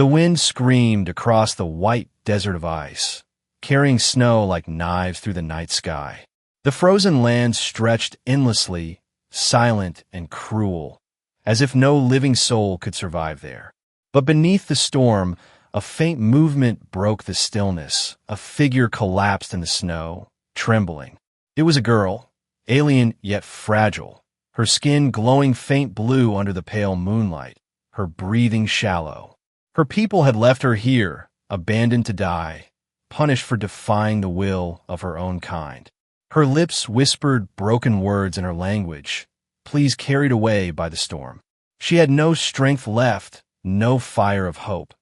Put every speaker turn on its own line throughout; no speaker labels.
The wind screamed across the white desert of ice, carrying snow like knives through the night sky. The frozen land stretched endlessly, silent and cruel, as if no living soul could survive there. But beneath the storm, a faint movement broke the stillness. A figure collapsed in the snow, trembling. It was a girl, alien yet fragile, her skin glowing faint blue under the pale moonlight, her breathing shallow. Her people had left her here, abandoned to die, punished for defying the will of her own kind. Her lips whispered broken words in her language, pleas carried away by the storm. She had no strength left, no fire of hope,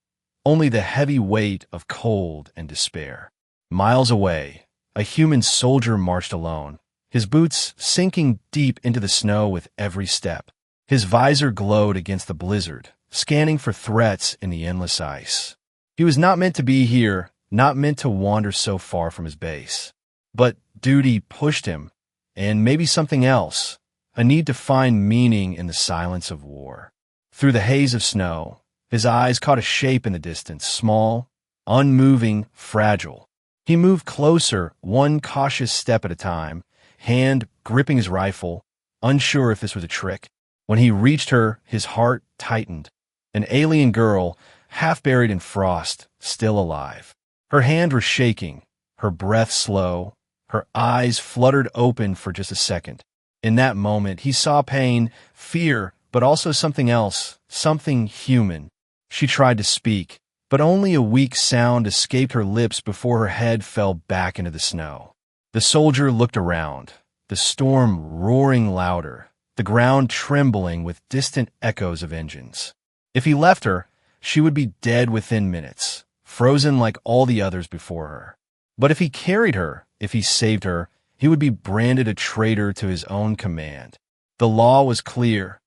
only the heavy weight of cold and despair. Miles away, a human soldier marched alone, his boots sinking deep into the snow with every step. His visor glowed against the blizzard, scanning for threats in the endless ice. He was not meant to be here, not meant to wander so far from his base. But duty pushed him, and maybe something else, a need to find meaning in the silence of war. Through the haze of snow, his eyes caught a shape in the distance, small, unmoving, fragile. He moved closer, one cautious step at a time, hand gripping his rifle, unsure if this was a trick. When he reached her, his heart tightened. An alien girl, half buried in frost, still alive. Her hand was shaking, her breath slow, her eyes fluttered open for just a second. In that moment, he saw pain, fear, but also something else, something human. She tried to speak, but only a weak sound escaped her lips before her head fell back into the snow. The soldier looked around, the storm roaring louder, the ground trembling with distant echoes of engines. If he left her, she would be dead within minutes, frozen like all the others before her. But if he carried her, if he saved her, he would be branded a traitor to his own command. The law was clear.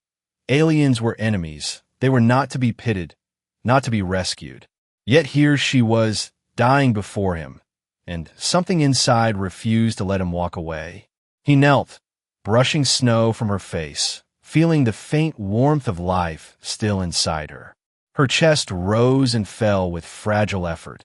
Aliens were enemies. They were not to be pitted, not to be rescued. Yet here she was, dying before him, and something inside refused to let him walk away. He knelt, brushing snow from her face, feeling the faint warmth of life still inside her. Her chest rose and fell with fragile effort.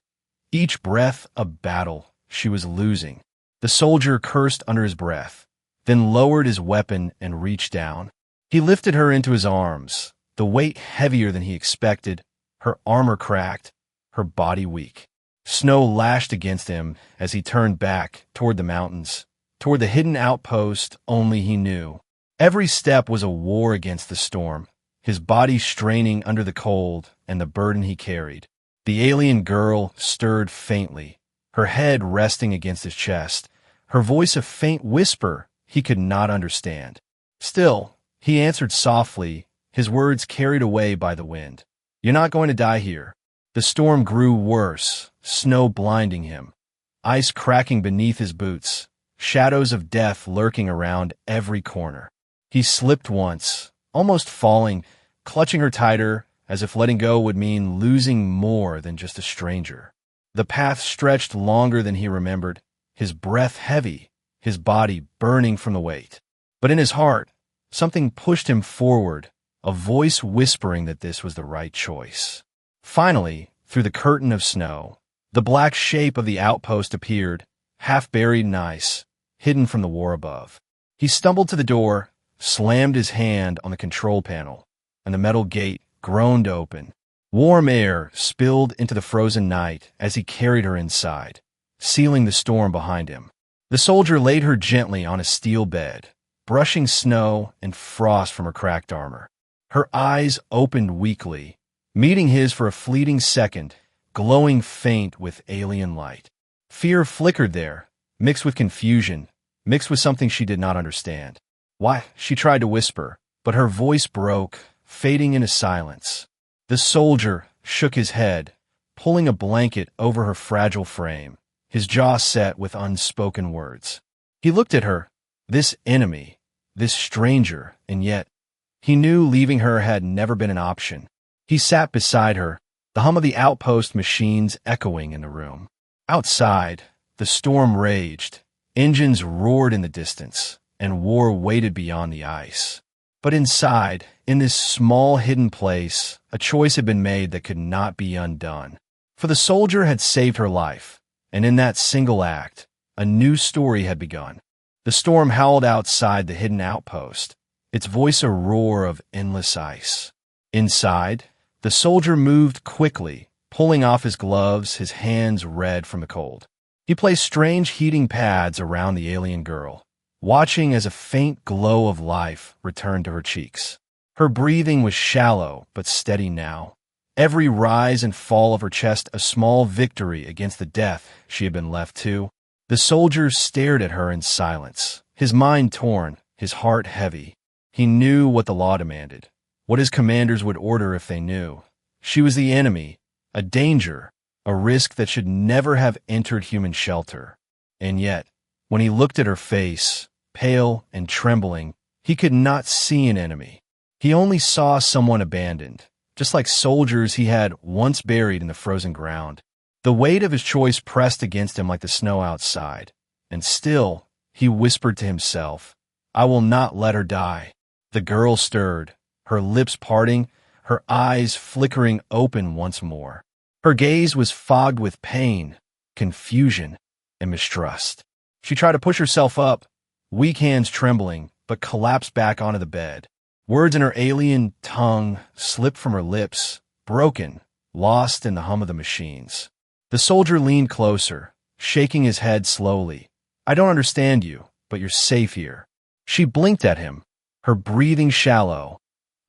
Each breath a battle she was losing. The soldier cursed under his breath, then lowered his weapon and reached down. He lifted her into his arms, the weight heavier than he expected, her armor cracked, her body weak. Snow lashed against him as he turned back toward the mountains, toward the hidden outpost only he knew. Every step was a war against the storm, his body straining under the cold and the burden he carried. The alien girl stirred faintly, her head resting against his chest, her voice a faint whisper he could not understand. Still, he answered softly, his words carried away by the wind. "You're not going to die here." The storm grew worse, snow blinding him, ice cracking beneath his boots, shadows of death lurking around every corner. He slipped once, almost falling, clutching her tighter, as if letting go would mean losing more than just a stranger. The path stretched longer than he remembered, his breath heavy, his body burning from the weight. But in his heart, something pushed him forward, a voice whispering that this was the right choice. Finally, through the curtain of snow, the black shape of the outpost appeared, half buried in ice, hidden from the war above. He stumbled to the door, slammed his hand on the control panel, and the metal gate groaned open. Warm air spilled into the frozen night as he carried her inside, sealing the storm behind him. The soldier laid her gently on a steel bed, brushing snow and frost from her cracked armor. Her eyes opened weakly, meeting his for a fleeting second, glowing faint with alien light. Fear flickered there, mixed with confusion, mixed with something she did not understand. "Why?" she tried to whisper, but her voice broke, fading into silence. The soldier shook his head, pulling a blanket over her fragile frame, his jaw set with unspoken words. He looked at her, this enemy, this stranger, and yet he knew leaving her had never been an option. He sat beside her, the hum of the outpost machines echoing in the room. Outside, the storm raged, engines roared in the distance, and war waited beyond the ice. But inside, in this small hidden place, a choice had been made that could not be undone. For the soldier had saved her life, and in that single act, a new story had begun. The storm howled outside the hidden outpost, its voice a roar of endless ice. Inside, the soldier moved quickly, pulling off his gloves, his hands red from the cold. He placed strange heating pads around the alien girl, watching as a faint glow of life returned to her cheeks. Her breathing was shallow but steady now, every rise and fall of her chest a small victory against the death she had been left to. The soldier stared at her in silence, his mind torn, his heart heavy. He knew what the law demanded, what his commanders would order if they knew. She was the enemy, a danger, a risk that should never have entered human shelter. And yet, when he looked at her face, pale and trembling, he could not see an enemy. He only saw someone abandoned, just like soldiers he had once buried in the frozen ground. The weight of his choice pressed against him like the snow outside, and still, he whispered to himself, "I will not let her die." The girl stirred, her lips parting, her eyes flickering open once more. Her gaze was fogged with pain, confusion, and mistrust. She tried to push herself up, weak hands trembling, but collapsed back onto the bed. Words in her alien tongue slipped from her lips, broken, lost in the hum of the machines. The soldier leaned closer, shaking his head slowly. "I don't understand you, but you're safe here." She blinked at him, her breathing shallow,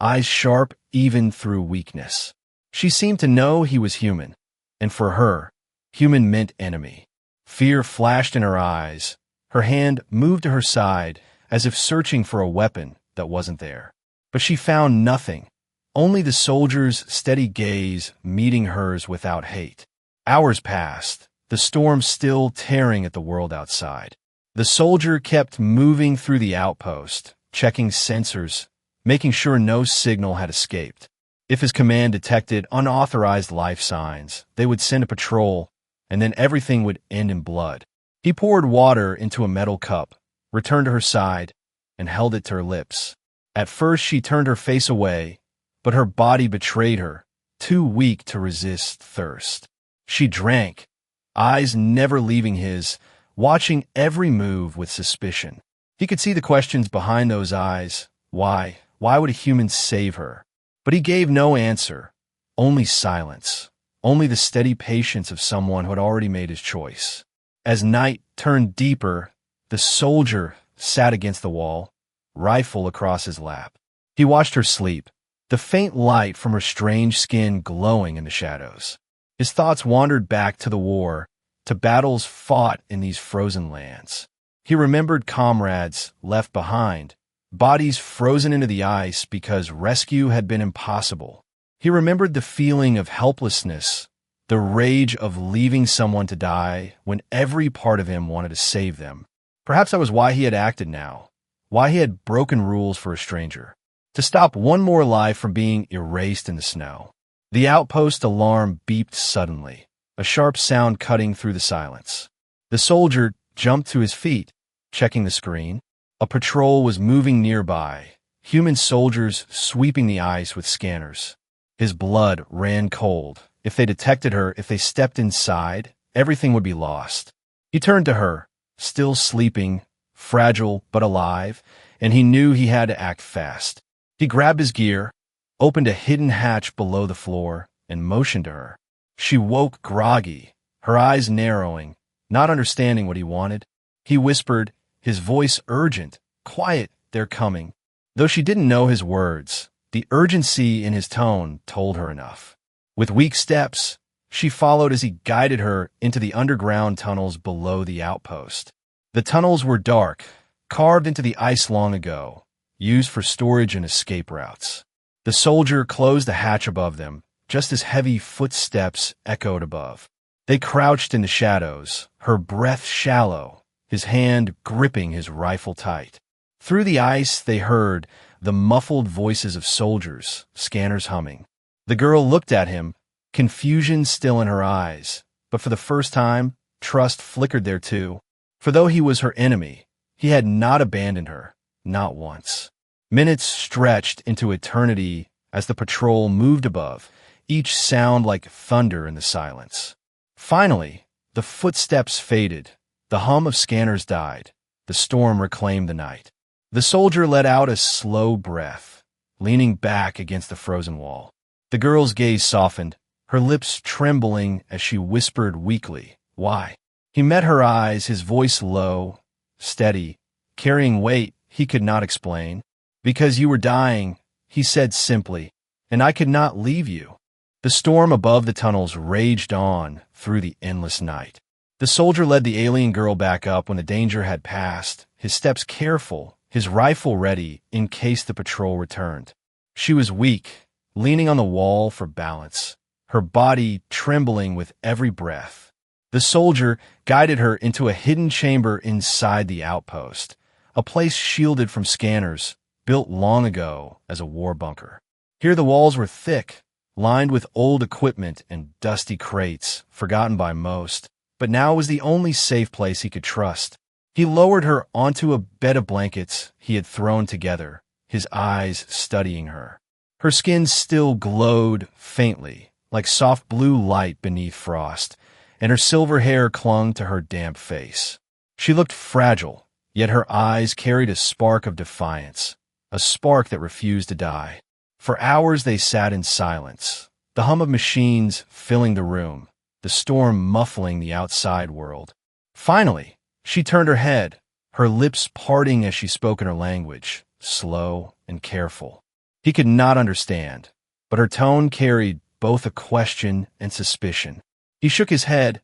eyes sharp even through weakness. She seemed to know he was human, and for her, human meant enemy. Fear flashed in her eyes. Her hand moved to her side, as if searching for a weapon that wasn't there. But she found nothing, only the soldier's steady gaze meeting hers without hate. Hours passed, the storm still tearing at the world outside. The soldier kept moving through the outpost, checking sensors, making sure no signal had escaped. If his command detected unauthorized life signs, they would send a patrol, and then everything would end in blood. He poured water into a metal cup, returned to her side, and held it to her lips. At first she turned her face away, but her body betrayed her, too weak to resist thirst. She drank, eyes never leaving his, watching every move with suspicion. He could see the questions behind those eyes. Why? Why would a human save her? But he gave no answer, only silence, only the steady patience of someone who had already made his choice. As night turned deeper, the soldier sat against the wall, rifle across his lap. He watched her sleep, the faint light from her strange skin glowing in the shadows. His thoughts wandered back to the war, to battles fought in these frozen lands. He remembered comrades left behind, bodies frozen into the ice because rescue had been impossible. He remembered the feeling of helplessness, the rage of leaving someone to die when every part of him wanted to save them. Perhaps that was why he had acted now. Why he had broken rules for a stranger, to stop one more life from being erased in the snow. The outpost alarm beeped suddenly, a sharp sound cutting through the silence. The soldier jumped to his feet, checking the screen. A patrol was moving nearby, human soldiers sweeping the ice with scanners. His blood ran cold. If they detected her, if they stepped inside, everything would be lost. He turned to her, still sleeping, fragile but alive, and he knew he had to act fast. He grabbed his gear, opened a hidden hatch below the floor, and motioned to her. She woke groggy, her eyes narrowing, not understanding what he wanted. He whispered, his voice urgent, "Quiet, they're coming." Though she didn't know his words, the urgency in his tone told her enough. With weak steps, she followed as he guided her into the underground tunnels below the outpost. The tunnels were dark, carved into the ice long ago, used for storage and escape routes. The soldier closed the hatch above them, just as heavy footsteps echoed above. They crouched in the shadows, her breath shallow, his hand gripping his rifle tight. Through the ice they heard the muffled voices of soldiers, scanners humming. The girl looked at him, confusion still in her eyes, but for the first time, trust flickered there too. For though he was her enemy, he had not abandoned her, not once. Minutes stretched into eternity as the patrol moved above, each sound like thunder in the silence. Finally, the footsteps faded, the hum of scanners died, the storm reclaimed the night. The soldier let out a slow breath, leaning back against the frozen wall. The girl's gaze softened, her lips trembling as she whispered weakly, "Why?" He met her eyes, his voice low, steady, carrying weight he could not explain. "Because you were dying," he said simply, "and I could not leave you." The storm above the tunnels raged on through the endless night. The soldier led the alien girl back up when the danger had passed, his steps careful, his rifle ready in case the patrol returned. She was weak, leaning on the wall for balance, her body trembling with every breath. The soldier guided her into a hidden chamber inside the outpost, a place shielded from scanners, built long ago as a war bunker. Here the walls were thick, lined with old equipment and dusty crates, forgotten by most, but now was the only safe place he could trust. He lowered her onto a bed of blankets he had thrown together, his eyes studying her. Her skin still glowed faintly, like soft blue light beneath frost, and her silver hair clung to her damp face. She looked fragile, yet her eyes carried a spark of defiance, a spark that refused to die. For hours they sat in silence, the hum of machines filling the room, the storm muffling the outside world. Finally, she turned her head, her lips parting as she spoke in her language, slow and careful. He could not understand, but her tone carried both a question and suspicion. He shook his head,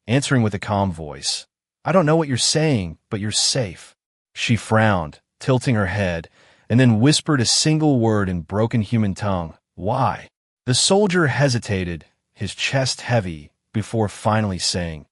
answering with a calm voice, "I don't know what you're saying, but you're safe." She frowned, tilting her head, and then whispered a single word in broken human tongue, "Why?" The soldier hesitated, his chest heavy, before finally saying,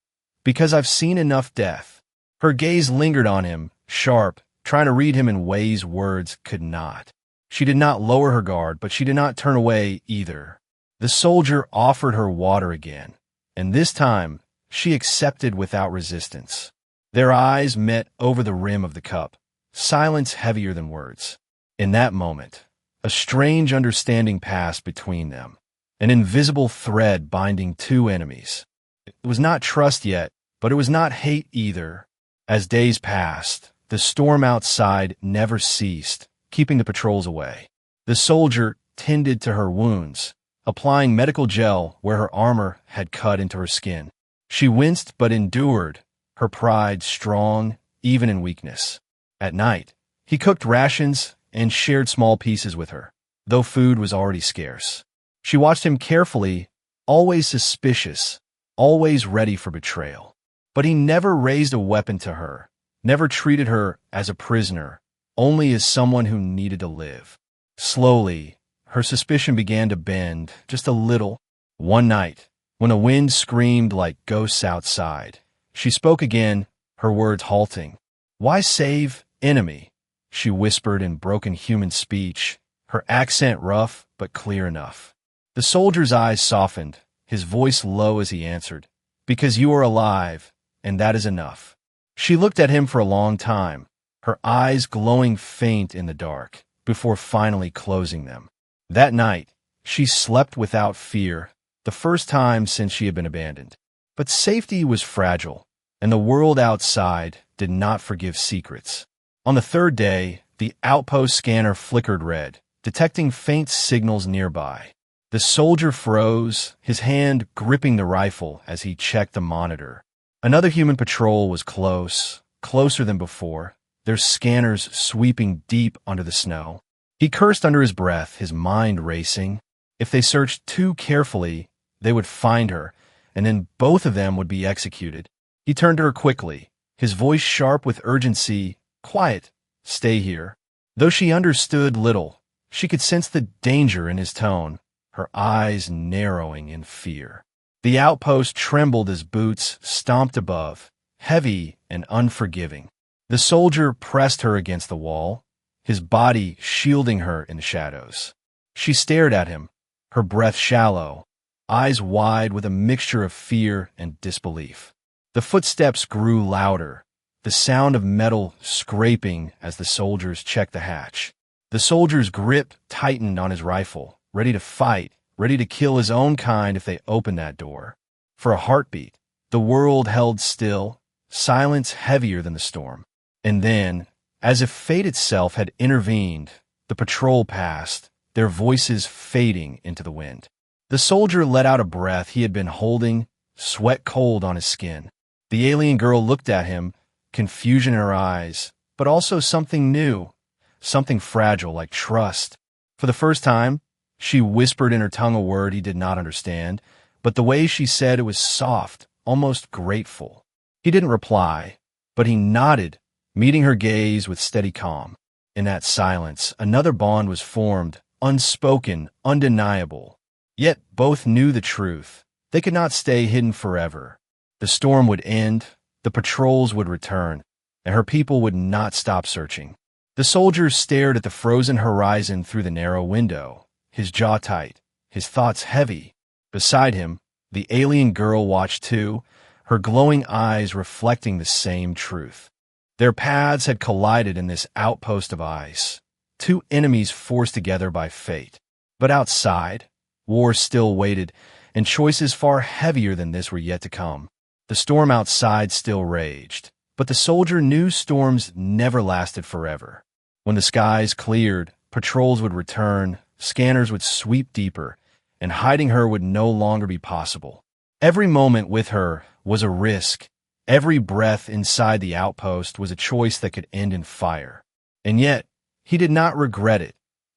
"Because I've seen enough death." Her gaze lingered on him, sharp, trying to read him in ways words could not. She did not lower her guard, but she did not turn away either. The soldier offered her water again, and this time she accepted without resistance. Their eyes met over the rim of the cup, silence heavier than words. In that moment, a strange understanding passed between them, an invisible thread binding two enemies. It was not trust yet, but it was not hate either. As days passed, the storm outside never ceased, keeping the patrols away. The soldier tended to her wounds, applying medical gel where her armor had cut into her skin. She winced but endured, her pride strong even in weakness. At night, he cooked rations and shared small pieces with her, though food was already scarce. She watched him carefully, always suspicious, always ready for betrayal. But he never raised a weapon to her, never treated her as a prisoner, only as someone who needed to live. Slowly, her suspicion began to bend, just a little. One night, when a wind screamed like ghosts outside, she spoke again, her words halting. "Why save enemy?" she whispered in broken human speech, her accent rough but clear enough. The soldier's eyes softened, his voice low as he answered, "Because you are alive, and that is enough." She looked at him for a long time, her eyes glowing faint in the dark, before finally closing them. That night, she slept without fear, the first time since she had been abandoned. But safety was fragile, and the world outside did not forgive secrets. On the third day, the outpost scanner flickered red, detecting faint signals nearby. The soldier froze, his hand gripping the rifle as he checked the monitor. Another human patrol was close, closer than before, their scanners sweeping deep under the snow. He cursed under his breath, his mind racing. If they searched too carefully, they would find her, and then both of them would be executed. He turned to her quickly, his voice sharp with urgency, "Quiet, stay here." Though she understood little, she could sense the danger in his tone, her eyes narrowing in fear. The outpost trembled as boots stomped above, heavy and unforgiving. The soldier pressed her against the wall, his body shielding her in the shadows. She stared at him, her breath shallow, eyes wide with a mixture of fear and disbelief. The footsteps grew louder, the sound of metal scraping as the soldiers checked the hatch. The soldier's grip tightened on his rifle, ready to fight, ready to kill his own kind if they opened that door. For a heartbeat, the world held still, silence heavier than the storm. And then, as if fate itself had intervened, the patrol passed, their voices fading into the wind. The soldier let out a breath he had been holding, sweat cold on his skin. The alien girl looked at him, confusion in her eyes, but also something new, something fragile like trust. For the first time, she whispered in her tongue a word he did not understand, but the way she said it was soft, almost grateful. He didn't reply, but he nodded, meeting her gaze with steady calm. In that silence, another bond was formed, unspoken, undeniable. Yet both knew the truth. They could not stay hidden forever. The storm would end, the patrols would return, and her people would not stop searching. The soldier stared at the frozen horizon through the narrow window, his jaw tight, his thoughts heavy. Beside him, the alien girl watched too, her glowing eyes reflecting the same truth. Their paths had collided in this outpost of ice, two enemies forced together by fate. But outside, war still waited, and choices far heavier than this were yet to come. The storm outside still raged, but the soldier knew storms never lasted forever. When the skies cleared, patrols would return, scanners would sweep deeper, and hiding her would no longer be possible. Every moment with her was a risk. Every breath inside the outpost was a choice that could end in fire. And yet, he did not regret it,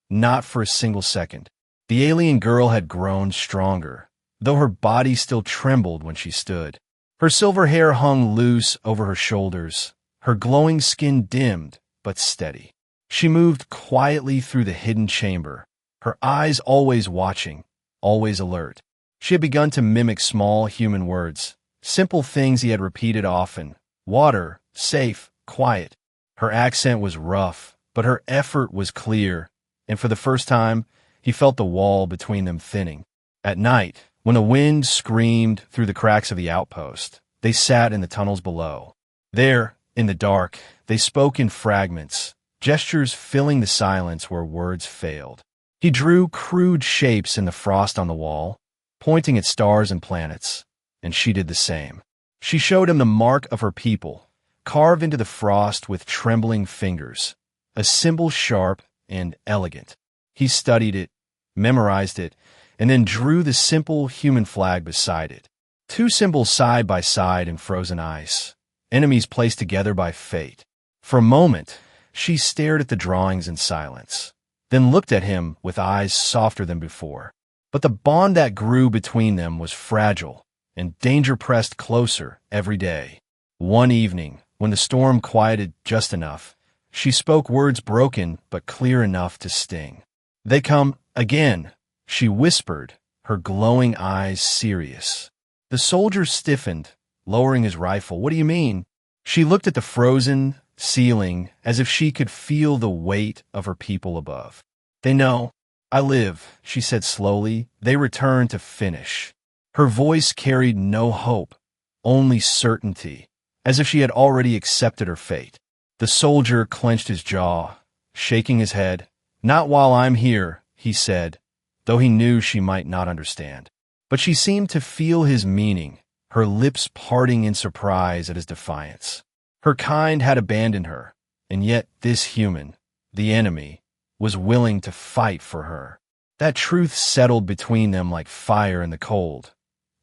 not for a single second. The alien girl had grown stronger, though her body still trembled when she stood. Her silver hair hung loose over her shoulders, her glowing skin dimmed but steady. She moved quietly through the hidden chamber, her eyes always watching, always alert. She had begun to mimic small human words, simple things he had repeated often: water, safe, quiet. Her accent was rough, but her effort was clear, and for the first time, he felt the wall between them thinning. At night, when the wind screamed through the cracks of the outpost, they sat in the tunnels below. There, in the dark, they spoke in fragments, gestures filling the silence where words failed. He drew crude shapes in the frost on the wall, pointing at stars and planets, and she did the same. She showed him the mark of her people, carved into the frost with trembling fingers, a symbol sharp and elegant. He studied it, memorized it, and then drew the simple human flag beside it. Two symbols side by side in frozen ice, enemies placed together by fate. For a moment, she stared at the drawings in silence, then looked at him with eyes softer than before. But the bond that grew between them was fragile, and danger pressed closer every day. One evening, when the storm quieted just enough, she spoke words broken but clear enough to sting. "They come again," she whispered, her glowing eyes serious. The soldier stiffened, lowering his rifle. "What do you mean?" She looked at the frozen ceiling as if she could feel the weight of her people above. "They know. I live," she said slowly. "They return to finish." Her voice carried no hope, only certainty, as if she had already accepted her fate. The soldier clenched his jaw, shaking his head. "Not while I'm here," he said, though he knew she might not understand. But she seemed to feel his meaning, her lips parting in surprise at his defiance. Her kind had abandoned her, and yet this human, the enemy, was willing to fight for her. That truth settled between them like fire in the cold,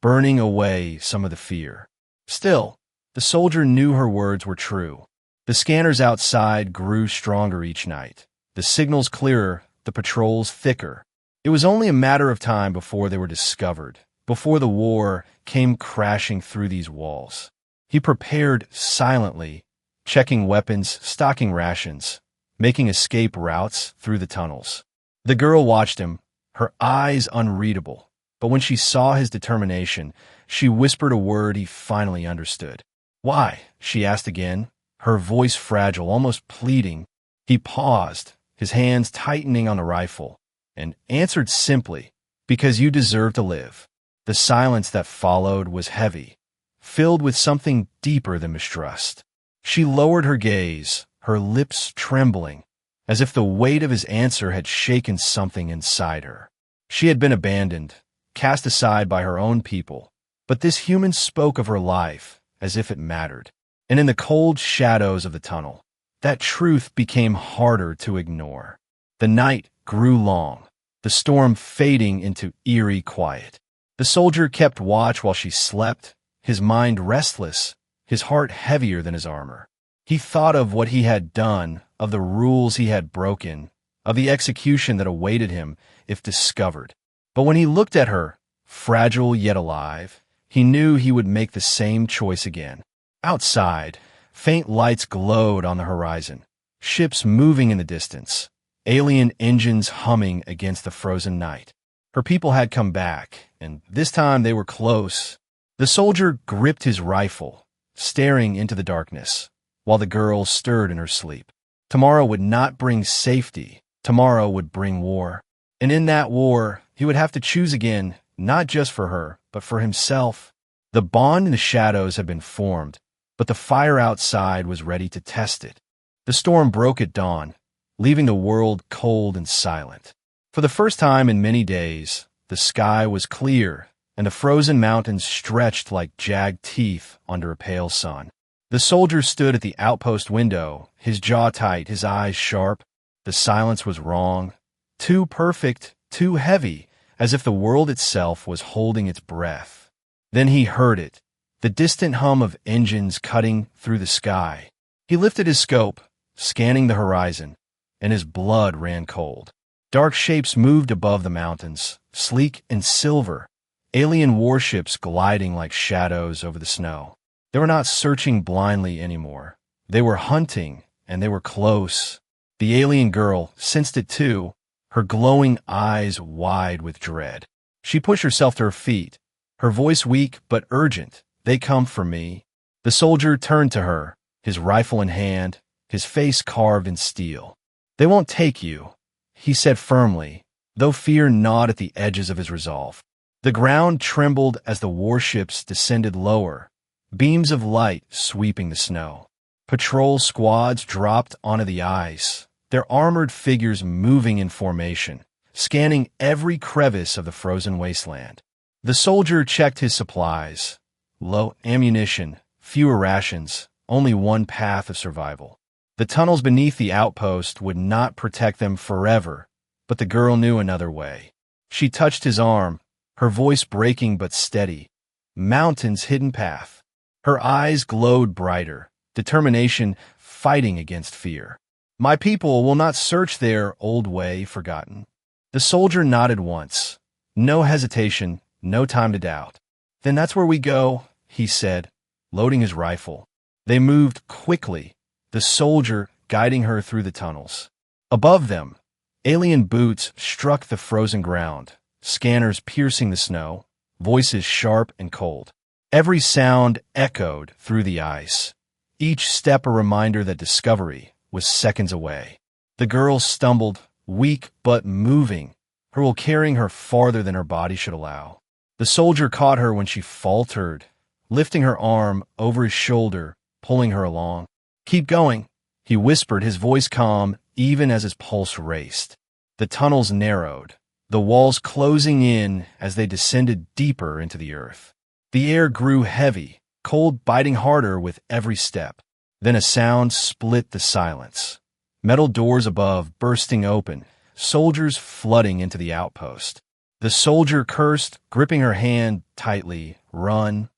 burning away some of the fear. Still, the soldier knew her words were true. The scanners outside grew stronger each night, the signals clearer, the patrols thicker. It was only a matter of time before they were discovered, before the war came crashing through these walls. He prepared silently, checking weapons, stocking rations, making escape routes through the tunnels. The girl watched him, her eyes unreadable, but when she saw his determination, she whispered a word he finally understood. "Why?" she asked again, her voice fragile, almost pleading. He paused, his hands tightening on the rifle, and answered simply, "Because you deserve to live." The silence that followed was heavy, filled with something deeper than mistrust. She lowered her gaze, her lips trembling, as if the weight of his answer had shaken something inside her. She had been abandoned, cast aside by her own people, but this human spoke of her life as if it mattered. And in the cold shadows of the tunnel, that truth became harder to ignore. The night grew long, the storm fading into eerie quiet. The soldier kept watch while she slept, his mind restless, his heart heavier than his armor. He thought of what he had done, of the rules he had broken, of the execution that awaited him if discovered. But when he looked at her, fragile yet alive, he knew he would make the same choice again. Outside, faint lights glowed on the horizon, ships moving in the distance, alien engines humming against the frozen night. Her people had come back, and this time they were close. The soldier gripped his rifle, staring into the darkness, while the girl stirred in her sleep. Tomorrow would not bring safety. Tomorrow would bring war. And in that war, he would have to choose again, not just for her, but for himself. The bond in the shadows had been formed, but the fire outside was ready to test it. The storm broke at dawn, leaving the world cold and silent. For the first time in many days, the sky was clear, and the frozen mountains stretched like jagged teeth under a pale sun. The soldier stood at the outpost window, his jaw tight, his eyes sharp. The silence was wrong, too perfect, too heavy, as if the world itself was holding its breath. Then he heard it, the distant hum of engines cutting through the sky. He lifted his scope, scanning the horizon, and his blood ran cold. Dark shapes moved above the mountains, sleek and silver, alien warships gliding like shadows over the snow. They were not searching blindly anymore. They were hunting, and they were close. The alien girl sensed it too, her glowing eyes wide with dread. She pushed herself to her feet, her voice weak but urgent. "They come for me." The soldier turned to her, his rifle in hand, his face carved in steel. "They won't take you," he said firmly, though fear gnawed at the edges of his resolve. The ground trembled as the warships descended lower, beams of light sweeping the snow. Patrol squads dropped onto the ice, their armored figures moving in formation, scanning every crevice of the frozen wasteland. The soldier checked his supplies. Low ammunition, fewer rations, only one path of survival. The tunnels beneath the outpost would not protect them forever, but the girl knew another way. She touched his arm, her voice breaking but steady. "Mountains' hidden path." Her eyes glowed brighter, determination fighting against fear. "My people will not search their old way forgotten." The soldier nodded once. No hesitation, no time to doubt. "Then that's where we go," he said, loading his rifle. They moved quickly, the soldier guiding her through the tunnels. Above them, alien boots struck the frozen ground, scanners piercing the snow, voices sharp and cold. Every sound echoed through the ice, each step a reminder that discovery was seconds away. The girl stumbled, weak but moving, her will carrying her farther than her body should allow. The soldier caught her when she faltered, lifting her arm over his shoulder, pulling her along. "Keep going," he whispered, his voice calm even as his pulse raced. The tunnels narrowed, the walls closing in as they descended deeper into the earth. The air grew heavy, cold biting harder with every step. Then a sound split the silence. Metal doors above bursting open, soldiers flooding into the outpost. The soldier cursed, gripping her hand tightly. "Run."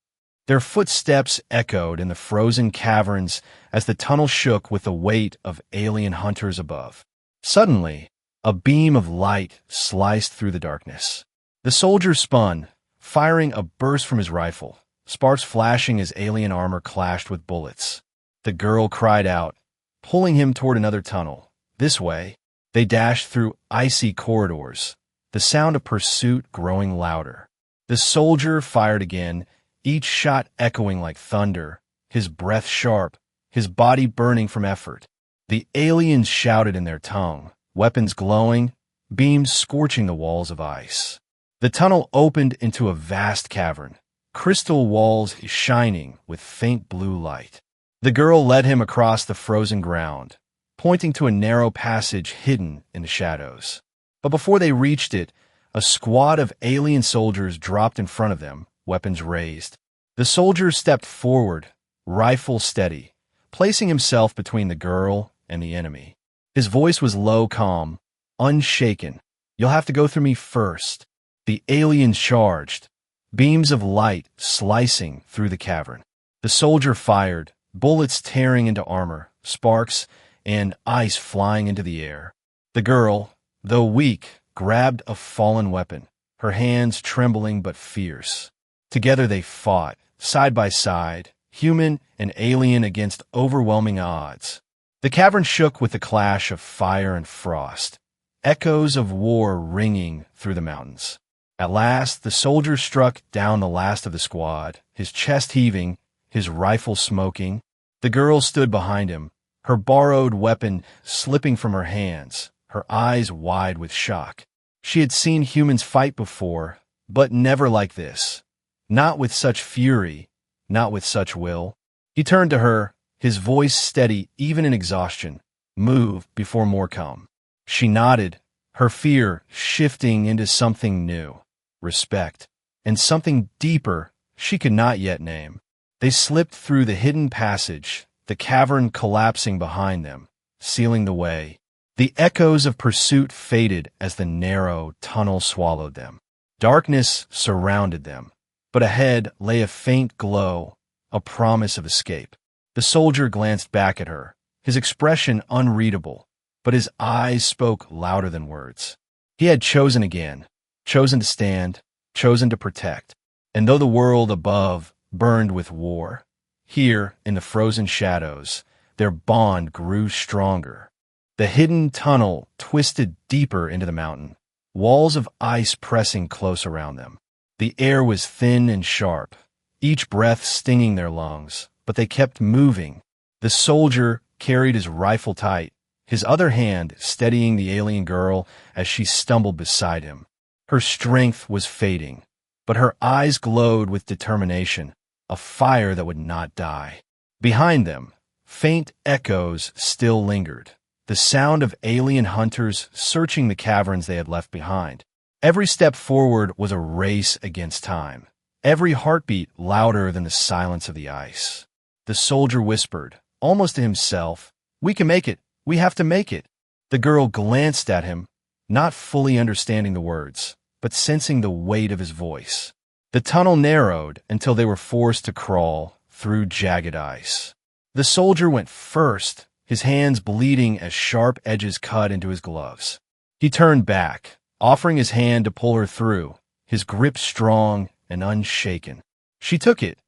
Their footsteps echoed in the frozen caverns as the tunnel shook with the weight of alien hunters above. Suddenly, a beam of light sliced through the darkness. The soldier spun, firing a burst from his rifle, sparks flashing as alien armor clashed with bullets. The girl cried out, pulling him toward another tunnel. This way. They dashed through icy corridors, the sound of pursuit growing louder. The soldier fired again, each shot echoing like thunder, his breath sharp, his body burning from effort. The aliens shouted in their tongue, weapons glowing, beams scorching the walls of ice. The tunnel opened into a vast cavern, crystal walls shining with faint blue light. The girl led him across the frozen ground, pointing to a narrow passage hidden in the shadows. But before they reached it, a squad of alien soldiers dropped in front of them, weapons raised. The soldier stepped forward, rifle steady, placing himself between the girl and the enemy. His voice was low, calm, unshaken. "You'll have to go through me first." The aliens charged, beams of light slicing through the cavern. The soldier fired, bullets tearing into armor, sparks and ice flying into the air. The girl, though weak, grabbed a fallen weapon, her hands trembling but fierce. Together they fought, side by side, human and alien against overwhelming odds. The cavern shook with the clash of fire and frost, echoes of war ringing through the mountains. At last, the soldier struck down the last of the squad, his chest heaving, his rifle smoking. The girl stood behind him, her borrowed weapon slipping from her hands, her eyes wide with shock. She had seen humans fight before, but never like this. Not with such fury, not with such will. He turned to her, his voice steady even in exhaustion. "Move before more come." She nodded, her fear shifting into something new, respect, and something deeper she could not yet name. They slipped through the hidden passage, the cavern collapsing behind them, sealing the way. The echoes of pursuit faded as the narrow tunnel swallowed them. Darkness surrounded them, but ahead lay a faint glow, a promise of escape. The soldier glanced back at her, his expression unreadable, but his eyes spoke louder than words. He had chosen again, chosen to stand, chosen to protect. And though the world above burned with war, here in the frozen shadows, their bond grew stronger. The hidden tunnel twisted deeper into the mountain, walls of ice pressing close around them. The air was thin and sharp, each breath stinging their lungs, but they kept moving. The soldier carried his rifle tight, his other hand steadying the alien girl as she stumbled beside him. Her strength was fading, but her eyes glowed with determination, a fire that would not die. Behind them, faint echoes still lingered, the sound of alien hunters searching the caverns they had left behind. Every step forward was a race against time, every heartbeat louder than the silence of the ice. The soldier whispered, almost to himself, "We can make it. We have to make it." The girl glanced at him, not fully understanding the words, but sensing the weight of his voice. The tunnel narrowed until they were forced to crawl through jagged ice. The soldier went first, his hands bleeding as sharp edges cut into his gloves. He turned back, offering his hand to pull her through, his grip strong and unshaken. She took it,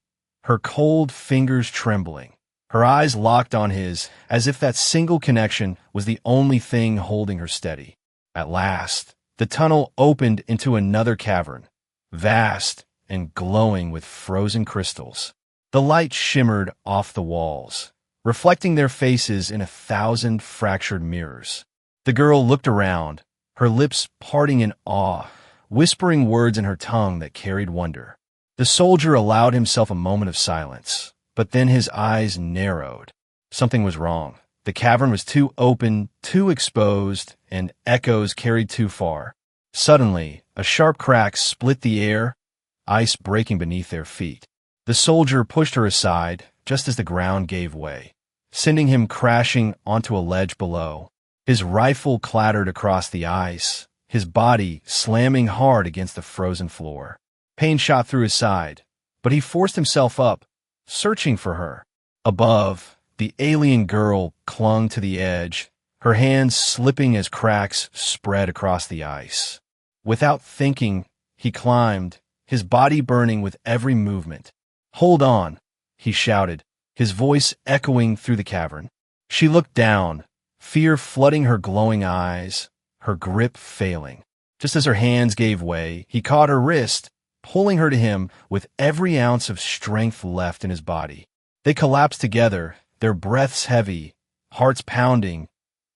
her cold fingers trembling, her eyes locked on his as if that single connection was the only thing holding her steady. At last, the tunnel opened into another cavern, vast and glowing with frozen crystals. The light shimmered off the walls, reflecting their faces in 1,000 fractured mirrors. The girl looked around, her lips parting in awe, whispering words in her tongue that carried wonder. The soldier allowed himself a moment of silence, but then his eyes narrowed. Something was wrong. The cavern was too open, too exposed, and echoes carried too far. Suddenly, a sharp crack split the air, ice breaking beneath their feet. The soldier pushed her aside just as the ground gave way, sending him crashing onto a ledge below. His rifle clattered across the ice, his body slamming hard against the frozen floor. Pain shot through his side, but he forced himself up, searching for her. Above, the alien girl clung to the edge, her hands slipping as cracks spread across the ice. Without thinking, he climbed, his body burning with every movement. "Hold on," he shouted, his voice echoing through the cavern. She looked down, fear flooding her glowing eyes, her grip failing. Just as her hands gave way, he caught her wrist, pulling her to him with every ounce of strength left in his body. They collapsed together, their breaths heavy, hearts pounding,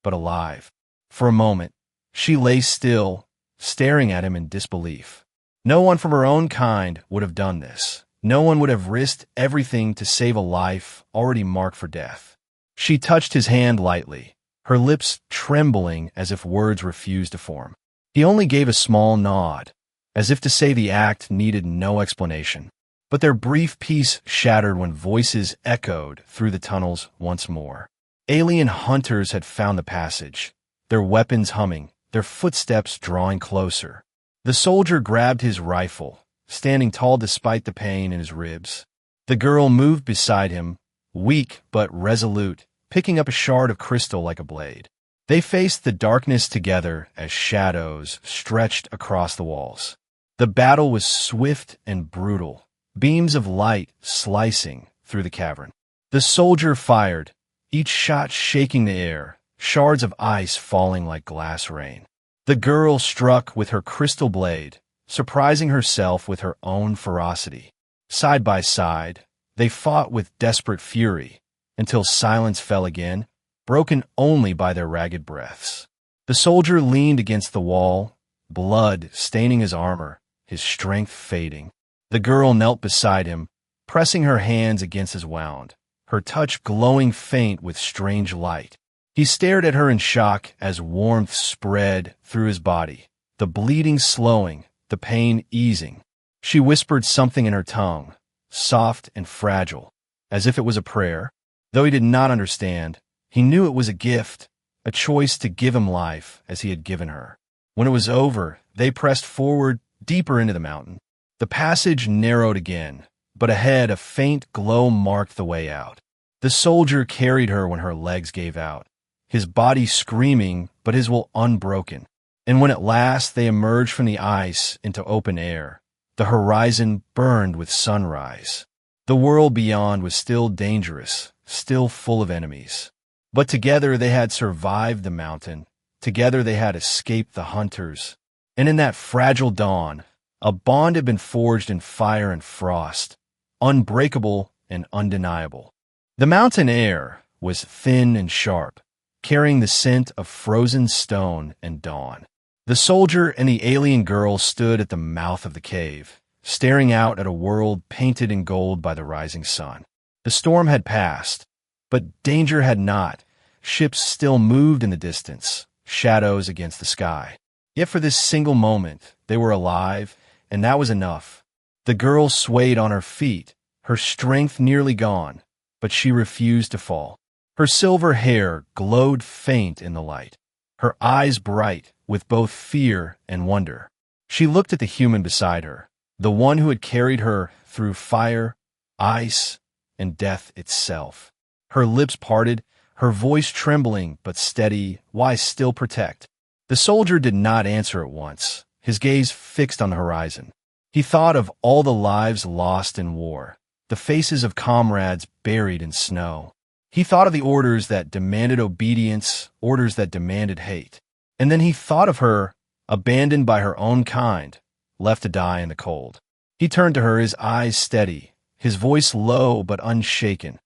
but alive. For a moment, she lay still, staring at him in disbelief. No one from her own kind would have done this. No one would have risked everything to save a life already marked for death. She touched his hand lightly, her lips trembling as if words refused to form. He only gave a small nod, as if to say the act needed no explanation. But their brief peace shattered when voices echoed through the tunnels once more. Alien hunters had found the passage, their weapons humming, their footsteps drawing closer. The soldier grabbed his rifle, standing tall despite the pain in his ribs. The girl moved beside him, weak but resolute, picking up a shard of crystal like a blade. They faced the darkness together as shadows stretched across the walls. The battle was swift and brutal, beams of light slicing through the cavern. The soldier fired, each shot shaking the air, shards of ice falling like glass rain. The girl struck with her crystal blade, surprising herself with her own ferocity. Side by side, they fought with desperate fury, until silence fell again, broken only by their ragged breaths. The soldier leaned against the wall, blood staining his armor, his strength fading. The girl knelt beside him, pressing her hands against his wound, her touch glowing faint with strange light. He stared at her in shock as warmth spread through his body, the bleeding slowing, the pain easing. She whispered something in her tongue, soft and fragile, as if it was a prayer. Though he did not understand, he knew it was a gift, a choice to give him life as he had given her. When it was over, they pressed forward deeper into the mountain. The passage narrowed again, but ahead a faint glow marked the way out. The soldier carried her when her legs gave out, his body screaming but his will unbroken. And when at last they emerged from the ice into open air, the horizon burned with sunrise. The world beyond was still dangerous, still full of enemies. But together they had survived the mountain. Together they had escaped the hunters. And in that fragile dawn, a bond had been forged in fire and frost, unbreakable and undeniable. The mountain air was thin and sharp, carrying the scent of frozen stone and dawn. The soldier and the alien girl stood at the mouth of the cave, staring out at a world painted in gold by the rising sun. The storm had passed, but danger had not. Ships still moved in the distance, shadows against the sky. Yet for this single moment, they were alive, and that was enough. The girl swayed on her feet, her strength nearly gone, but she refused to fall. Her silver hair glowed faint in the light, her eyes bright with both fear and wonder. She looked at the human beside her, the one who had carried her through fire, ice, and death itself. Her lips parted, her voice trembling but steady. Why still protect? The soldier did not answer at once, his gaze fixed on the horizon. He thought of all the lives lost in war, the faces of comrades buried in snow. He thought of the orders that demanded obedience, orders that demanded hate. And then he thought of her, abandoned by her own kind, left to die in the cold. He turned to her, his eyes steady, his voice low but unshaken,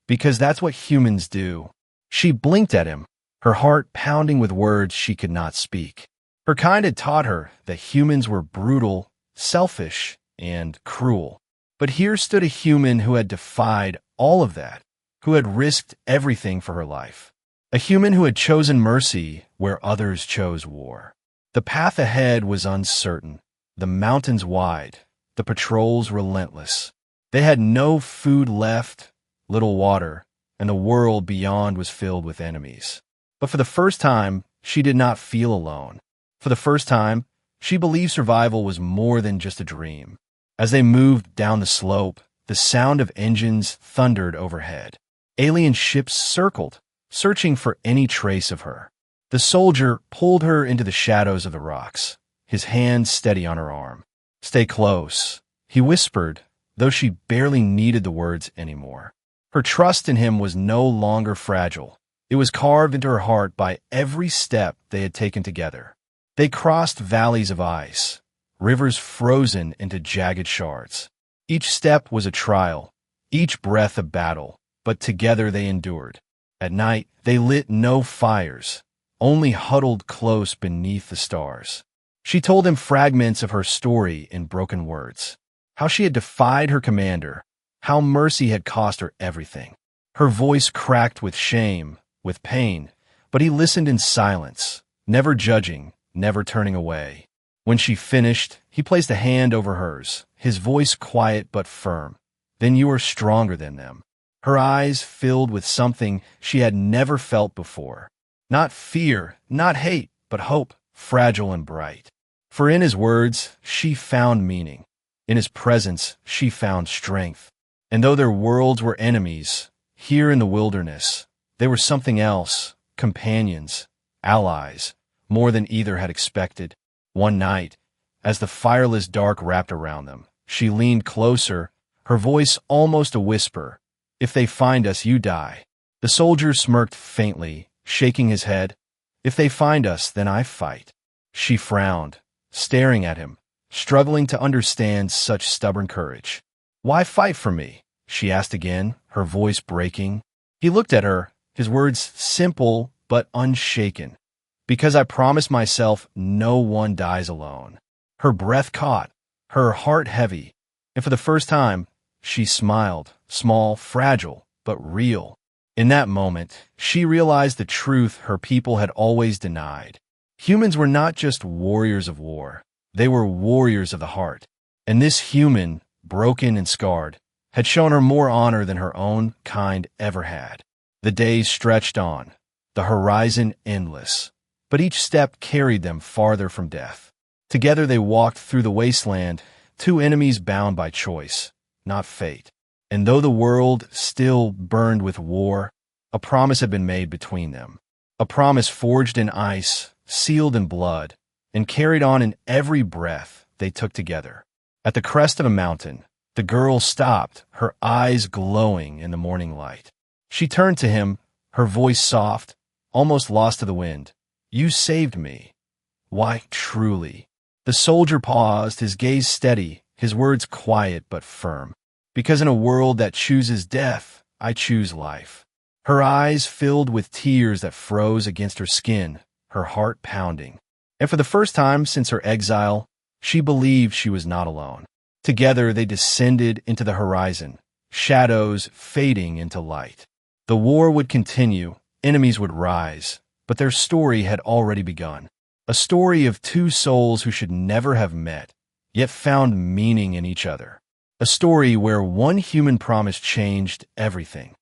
because that's what humans do. She blinked at him, her heart pounding with words she could not speak. Her kind had taught her that humans were brutal, selfish, and cruel. But here stood a human who had defied all of that, who had risked everything for her life. A human who had chosen mercy where others chose war. The path ahead was uncertain, the mountains wide, the patrols relentless. They had no food left, little water, and the world beyond was filled with enemies. But for the first time, she did not feel alone. For the first time, she believed survival was more than just a dream. As they moved down the slope, the sound of engines thundered overhead. Alien ships circled, searching for any trace of her. The soldier pulled her into the shadows of the rocks, his hand steady on her arm. "Stay close," he whispered, though she barely needed the words anymore. Her trust in him was no longer fragile. It was carved into her heart by every step they had taken together. They crossed valleys of ice, rivers frozen into jagged shards. Each step was a trial, each breath a battle, but together they endured. At night, they lit no fires, only huddled close beneath the stars. She told him fragments of her story in broken words, how she had defied her commander, how mercy had cost her everything. Her voice cracked with shame, with pain, But he listened in silence, never judging, never turning away. When she finished, he placed a hand over hers, his voice quiet but firm. "Then you are stronger than them." Her eyes filled with something she had never felt before. Not fear, not hate, but hope, fragile and bright. For in his words, she found meaning. In his presence, she found strength. And though their worlds were enemies, here in the wilderness, they were something else, companions, allies, more than either had expected. One night, as the fireless dark wrapped around them, she leaned closer, her voice almost a whisper. "If they find us, you die." The soldier smirked faintly, shaking his head. "If they find us, then I fight." She frowned, staring at him, struggling to understand such stubborn courage. "Why fight for me?" she asked again, her voice breaking. He looked at her, his words simple but unshaken. "Because I promised myself no one dies alone." Her breath caught, her heart heavy, and for the first time, she smiled, small, fragile, but real. In that moment, she realized the truth her people had always denied. Humans were not just warriors of war. They were warriors of the heart. And this human, broken and scarred, had shown her more honor than her own kind ever had. The days stretched on, the horizon endless, but each step carried them farther from death. Together they walked through the wasteland, two enemies bound by choice, not fate. And though the world still burned with war, a promise had been made between them. A promise forged in ice, sealed in blood, and carried on in every breath they took together. At the crest of a mountain, the girl stopped, her eyes glowing in the morning light. She turned to him, her voice soft, almost lost to the wind. "You saved me." "Why, truly." The soldier paused, his gaze steady, his words quiet but firm. "Because in a world that chooses death, I choose life." Her eyes filled with tears that froze against her skin, her heart pounding. And for the first time since her exile, she believed she was not alone. Together they descended into the horizon, shadows fading into light. The war would continue, enemies would rise, but their story had already begun. A story of two souls who should never have met, yet found meaning in each other. A story where one human promise changed everything.